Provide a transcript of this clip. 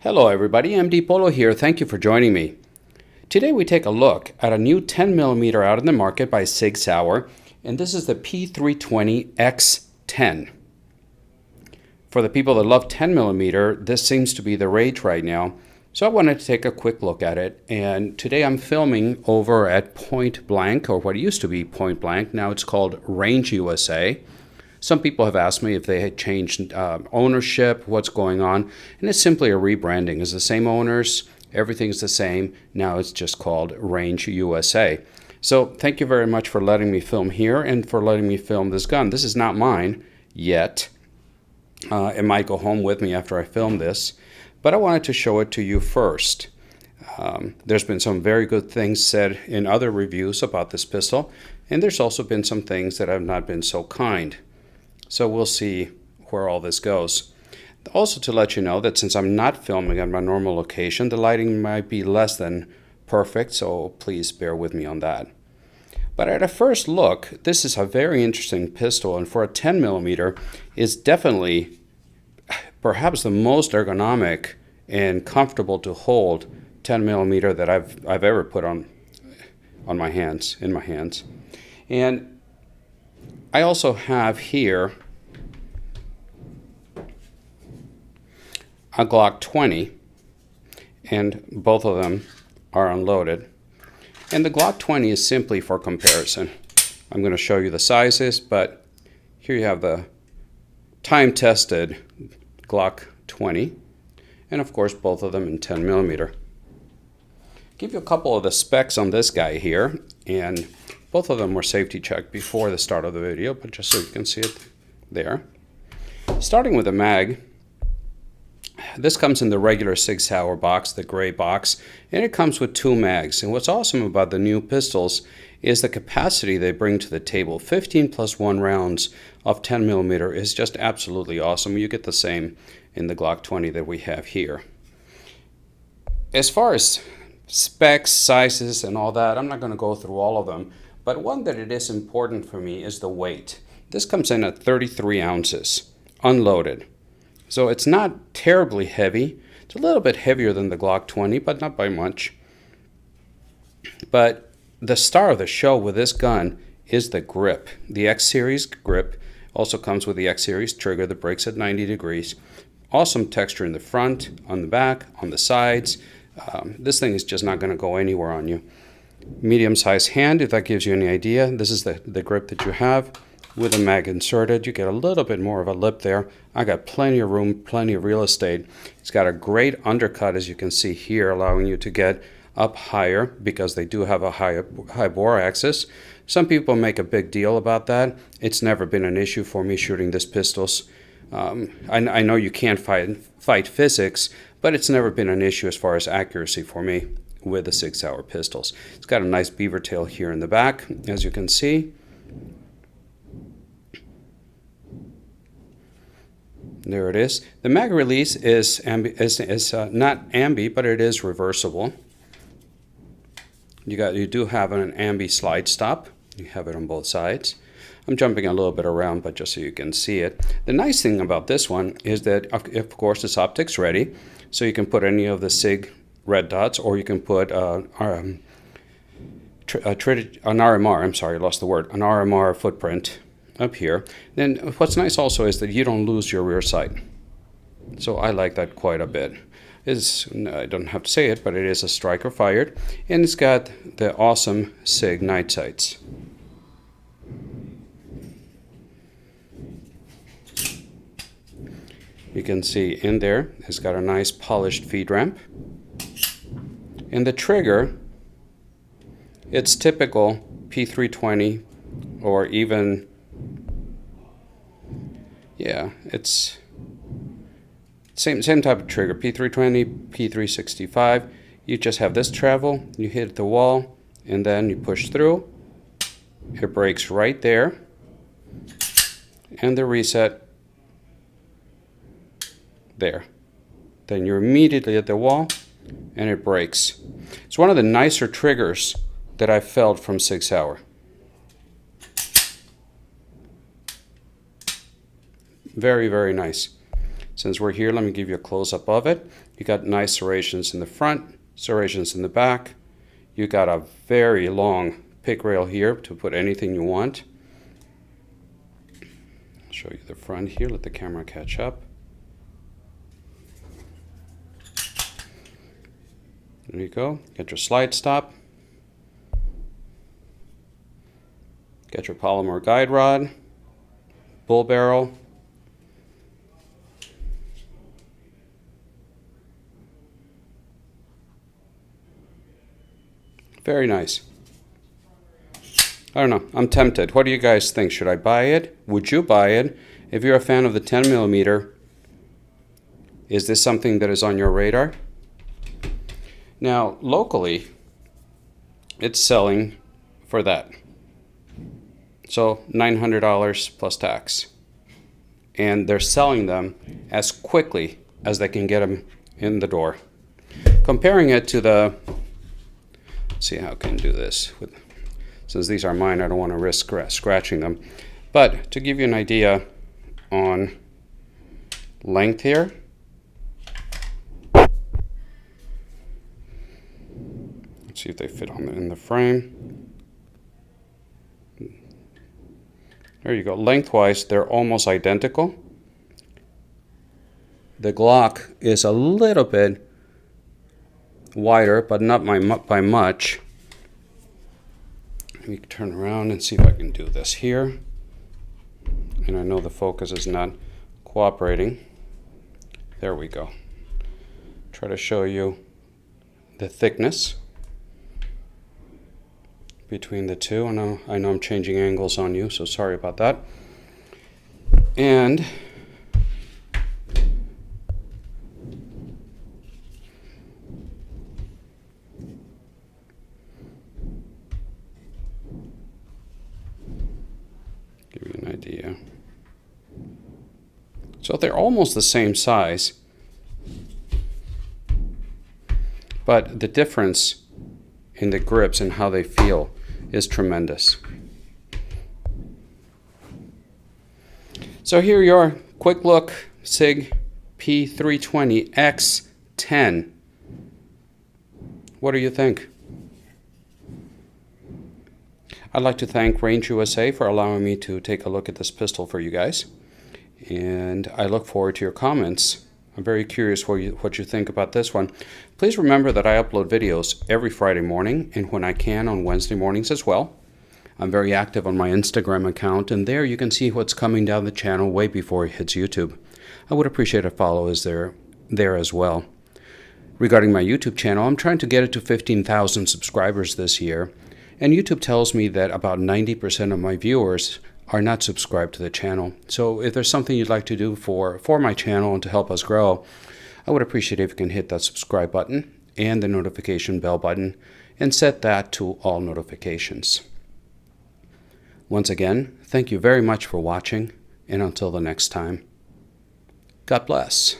Hello everybody, MD Polo here. Thank you for joining me. Today we take a look at a new 10mm out in the market by Sig Sauer, and this is the P320 XTen. For the people that love 10mm, this seems to be the rage right now, so I wanted to take a quick look at it. And today I'm filming over at Point Blank, or what used to be Point Blank. Now it's called Range USA. Some people have asked me if they had changed ownership, what's going on, and it's simply a rebranding. It's the same owners, everything's the same. Now it's just called Range USA. So thank you very much for letting me film here and for letting me film this gun. This is not mine yet. It might go home with me after I film this, but I wanted to show it to you first. There's been some very good things said in other reviews about this pistol, and there's also been some things that have not been so kind. So we'll see where all this goes. Also, to let you know that since I'm not filming at my normal location, the lighting might be less than perfect, so please bear with me on that. But at a first look, this is a very interesting pistol, and for a 10mm, it's definitely perhaps the most ergonomic and comfortable to hold 10mm that I've ever put on my hands, in my hands. And I also have here a Glock 20, and both of them are unloaded. And the Glock 20 is simply for comparison. I'm going to show you the sizes, but here you have the time-tested Glock 20, and of course both of them in 10mm. Give you a couple of the specs on this guy here, and both of them were safety checked before the start of the video, but just so you can see it there. Starting with the mag, this comes in the regular Sig Sauer box, the gray box, and it comes with 2 mags. And what's awesome about the new pistols is the capacity they bring to the table. 15+1 rounds of 10mm is just absolutely awesome. You get the same in the Glock 20 that we have here. As far as specs, sizes, and all that, I'm not going to go through all of them. But one that it is important for me is the weight. This comes in at 33 ounces, unloaded. So it's not terribly heavy. It's a little bit heavier than the Glock 20, but not by much. But the star of the show with this gun is the grip. The X Series grip also comes with the X Series trigger that breaks at 90 degrees. Awesome texture in the front, on the back, on the sides. This thing is just not going to go anywhere on you. Medium-sized hand, if that gives you any idea. This is the grip that you have with the mag inserted. You get a little bit more of a lip there. I got plenty of room, plenty of real estate. It's got a great undercut, as you can see here, allowing you to get up higher because they do have a high bore axis. Some people make a big deal about that. It's never been an issue for me shooting these pistols. I know you can't fight physics, but it's never been an issue as far as accuracy for me with the Sig Sauer pistols. It's got a nice beaver tail here in the back, as you can see. There it is. The mag release is not ambi, but it is reversible. You do have an ambi slide stop. You have it on both sides. I'm jumping a little bit around, but just so you can see it. The nice thing about this one is that, of course, it's optics ready, so you can put any of the Sig red dots, or you can put an RMR, I'm sorry, I lost the word, an RMR footprint up here. Then what's nice also is that you don't lose your rear sight. So I like that quite a bit. I don't have to say it, but it is a striker fired, and it's got the awesome Sig night sights. You can see in there, it's got a nice polished feed ramp. And the trigger, it's typical P320, or even, yeah, it's same type of trigger, P320, P365. You just have this travel, you hit the wall, and then you push through. It breaks right there, and the reset there. Then you're immediately at the wall, and it breaks. It's one of the nicer triggers that I've felt from Sig Sauer. Very, very nice. Since we're here, let me give you a close-up of it. You got nice serrations in the front, serrations in the back. You got a very long pick rail here to put anything you want. I'll show you the front here. Let the camera catch up. There you go. Get your slide stop. Get your polymer guide rod, bull barrel. Very nice. I don't know. I'm tempted. What do you guys think? Should I buy it? Would you buy it? If you're a fan of the 10 millimeter, is this something that is on your radar? Now, locally, it's selling for that. So $900 plus tax. And they're selling them as quickly as they can get them in the door. Comparing it to the, let's see how I can do this. Since these are mine, I don't want to risk scratching them. But to give you an idea on length here, let's see if they fit in the frame. There you go. Lengthwise, they're almost identical. The Glock is a little bit wider, but not by much. Let me turn around and see if I can do this here. And I know the focus is not cooperating. There we go. Try to show you the thickness between the two. I know I'm changing angles on you, so sorry about that. And give you an idea. So they're almost the same size, but the difference in the grips and how they feel is tremendous. So here you are, quick look, Sig P320 XTen. What do you think? I'd like to thank Range USA for allowing me to take a look at this pistol for you guys. And I look forward to your comments. I'm very curious what you think about this one. Please remember that I upload videos every Friday morning and when I can on Wednesday mornings as well. I'm very active on my Instagram account, and there you can see what's coming down the channel way before it hits YouTube. I would appreciate a follow there as well. Regarding my YouTube channel, I'm trying to get it to 15,000 subscribers this year, and YouTube tells me that about 90% of my viewers are not subscribed to the channel. So if there's something you'd like to do for my channel and to help us grow, I would appreciate if you can hit that subscribe button and the notification bell button and set that to all notifications. Once again, thank you very much for watching, and until the next time, God bless.